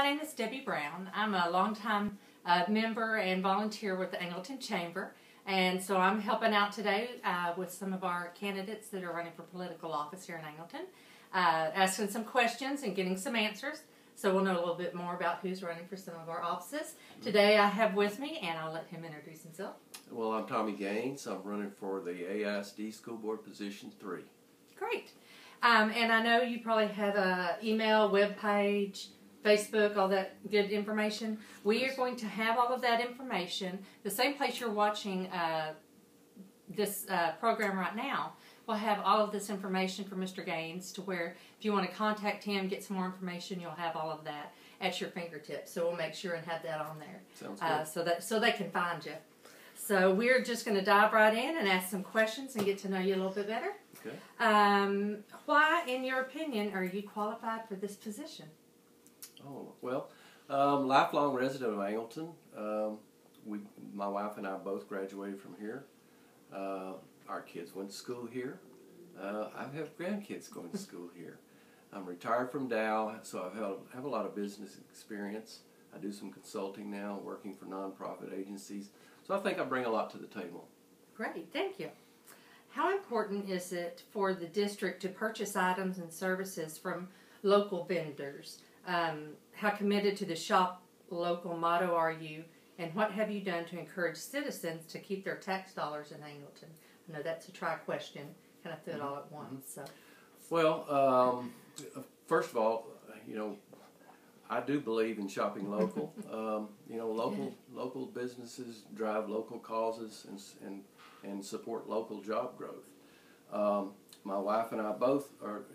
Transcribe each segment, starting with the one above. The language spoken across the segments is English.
my name is Debbie Brown. I'm a longtime member and volunteer with the Angleton Chamber, and so I'm helping out today with some of our candidates that are running for political office here in Angleton, asking some questions and getting some answers, so we'll know a little bit more about who's running for some of our offices. Today I have with me, and I'll let him introduce himself. Well, I'm Tommy Gaines. I'm running for the ISD School Board Position 3. Great. And I know you probably have an email, web page, Facebook, all that good information. We are going to have all of that information. The same place you're watching this program right now will have all of this information for Mr. Gaines, to where if you want to contact him, get some more information, you'll have all of that at your fingertips. So we'll make sure and have that on there. Sounds good. So they can find you. So we're just going to dive right in and ask some questions and get to know you a little bit better. Okay. Why, in your opinion, are you qualified for this position? Oh, well, lifelong resident of Angleton. My wife and I both graduated from here. Our kids went to school here. I have grandkids going to school here. I'm retired from Dow, so I have a lot of business experience. I do some consulting now, working for nonprofit agencies. So I think I bring a lot to the table. Great, thank you. How important is it for the district to purchase items and services from local vendors? How committed to the shop local motto are you, and what have you done to encourage citizens to keep their tax dollars in Angleton? I know that's a try question, kind of threw it all at once. So. Well, first of all, I do believe in shopping local. Local businesses drive local causes and support local job growth. My wife and I both are,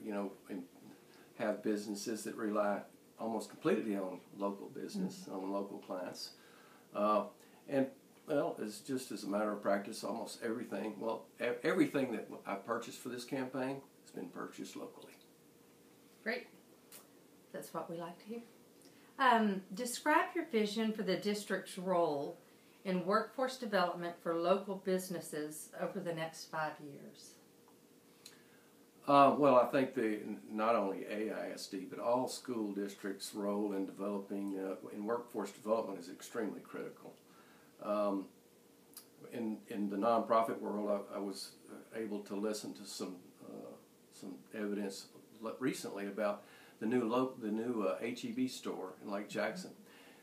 have businesses that rely almost completely on local business, on local clients. It's just as a matter of practice, almost everything, everything that I purchased for this campaign has been purchased locally. Great. That's what we like to hear. Describe your vision for the district's role in workforce development for local businesses over the next 5 years. I think not only AISD, but all school districts' role in developing in workforce development is extremely critical. In the nonprofit world, I was able to listen to some evidence recently about the new HEB store in Lake Jackson.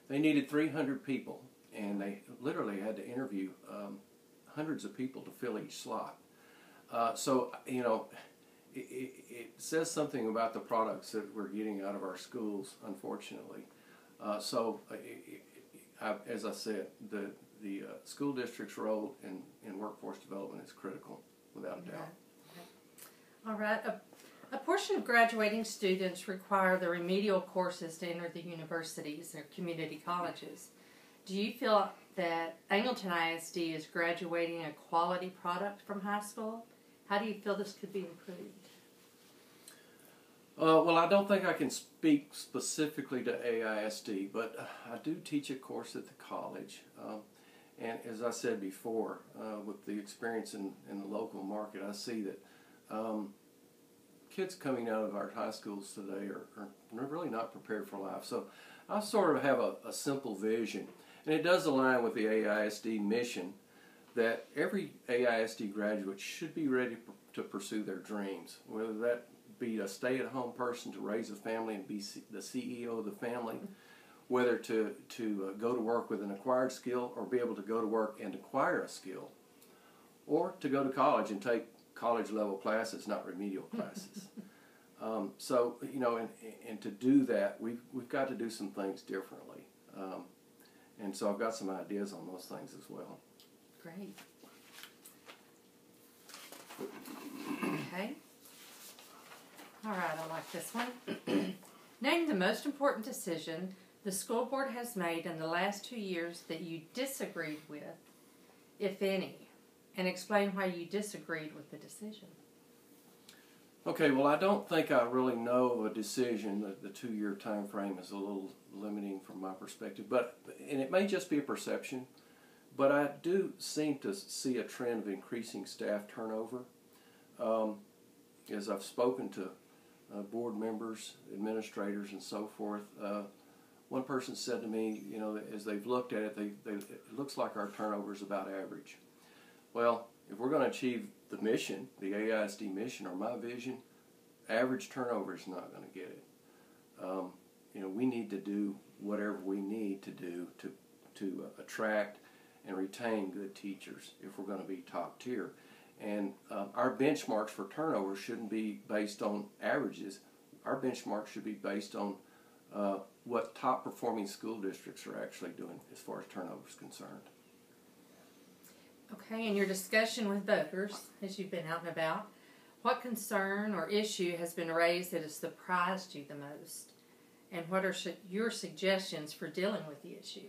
They needed 300 people, and they literally had to interview hundreds of people to fill each slot. It says something about the products that we're getting out of our schools, unfortunately. As I said, the school district's role in workforce development is critical, without a doubt. Okay. All right. A portion of graduating students require the remedial courses to enter the universities or community colleges. Do you feel that Angleton ISD is graduating a quality product from high school? How do you feel this could be improved? I don't think I can speak specifically to AISD, but I do teach a course at the college. And as I said before, with the experience in the local market, I see that kids coming out of our high schools today are really not prepared for life. So I sort of have a simple vision, and it does align with the AISD mission, that every AISD graduate should be ready to pursue their dreams, whether that be a stay-at-home person to raise a family and be the CEO of the family, whether to go to work with an acquired skill or be able to go to work and acquire a skill, or to go to college and take college-level classes, not remedial classes. And to do that, we've got to do some things differently. And so I've got some ideas on those things as well. Great. Okay. All right, I like this one. Name the most important decision the school board has made in the last 2 years that you disagreed with, if any, and explain why you disagreed with the decision. Okay, well, I don't think I really know of a decision. The 2-year time frame is a little limiting from my perspective, and it may just be a perception, but I do seem to see a trend of increasing staff turnover. As I've spoken to board members, administrators, and so forth, one person said to me, you know, as they've looked at it, it looks like our turnover is about average. Well, if we're going to achieve the mission, the AISD mission, or my vision, average turnover is not going to get it. You know, we need to do whatever we need to do to attract and retain good teachers if we're going to be top tier. And our benchmarks for turnover shouldn't be based on averages. Our benchmarks should be based on what top performing school districts are actually doing as far as turnover is concerned. Okay, in your discussion with voters, as you've been out and about, what concern or issue has been raised that has surprised you the most? And what are your suggestions for dealing with the issue?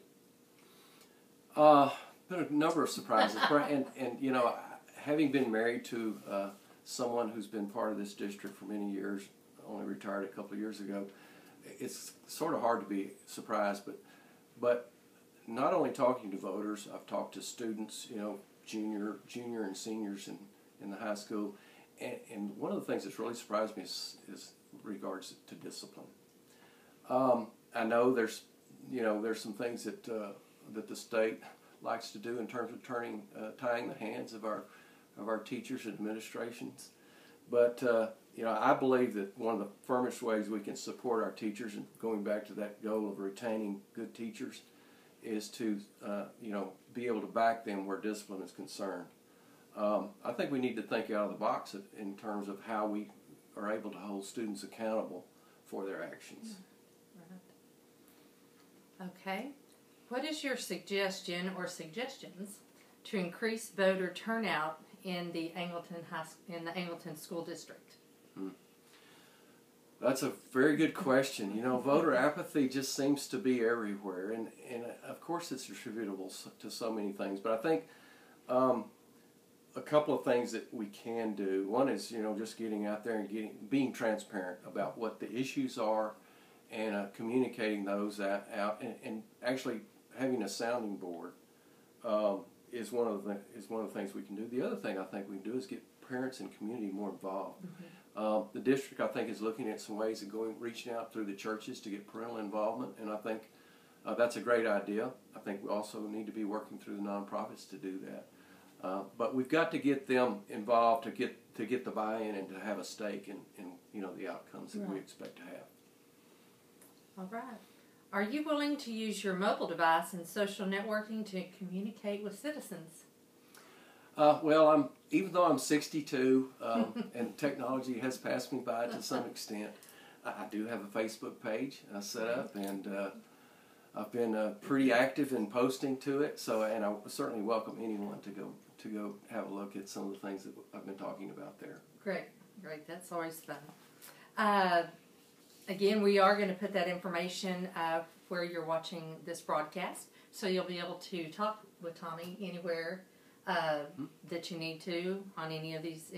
Been a number of surprises. and you know, having been married to someone who's been part of this district for many years, only retired a couple of years ago, it's sort of hard to be surprised. But not only talking to voters, I've talked to students, you know, junior and seniors in the high school, and one of the things that's really surprised me is regards to discipline. I know there's some things that the state likes to do in terms of tying the hands of our teachers and administrations, but you know, I believe that one of the firmest ways we can support our teachers, and going back to that goal of retaining good teachers, is to you know, be able to back them where discipline is concerned. I think we need to think out of the box in terms of how we are able to hold students accountable for their actions. Right. Okay. What is your suggestion or suggestions to increase voter turnout in the Angleton School District? That's a very good question. You know, voter apathy just seems to be everywhere, and of course it's attributable to so many things. But I think a couple of things that we can do. One is, you know, just getting out there and being transparent about what the issues are, and communicating those out, and actually having a sounding board is one of the things we can do. The other thing I think we can do is get parents and community more involved. Mm-hmm. The district, I think, is looking at some ways of reaching out through the churches to get parental involvement, and I think that's a great idea. I think we also need to be working through the nonprofits to do that. But we've got to get them involved to get the buy-in and to have a stake in you know, the outcomes that we expect to have. All right. Are you willing to use your mobile device and social networking to communicate with citizens? Well, even though I'm 62 and technology has passed me by to some extent, I do have a Facebook page set up, and I've been pretty active in posting to it. And I certainly welcome anyone to go have a look at some of the things that I've been talking about there. Great. That's always fun. Again, we are going to put that information where you're watching this broadcast, so you'll be able to talk with Tommy anywhere that you need to on any of these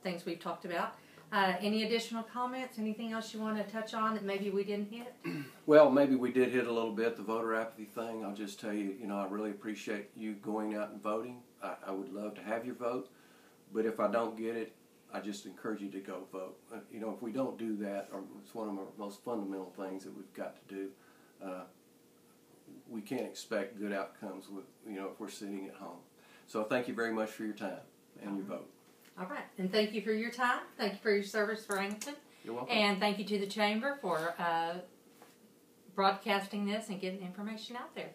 things we've talked about. Any additional comments? Anything else you want to touch on that maybe we didn't hit? Well, maybe we did hit a little bit, the voter apathy thing. I'll just tell you, you know, I really appreciate you going out and voting. I would love to have your vote, but if I don't get it, I just encourage you to go vote. You know, if we don't do that, or it's one of our most fundamental things that we've got to do, we can't expect good outcomes with, you know, if we're sitting at home. So thank you very much for your time and your vote. All right. And thank you for your time. Thank you for your service for Angleton. You're welcome. And thank you to the Chamber for broadcasting this and getting information out there.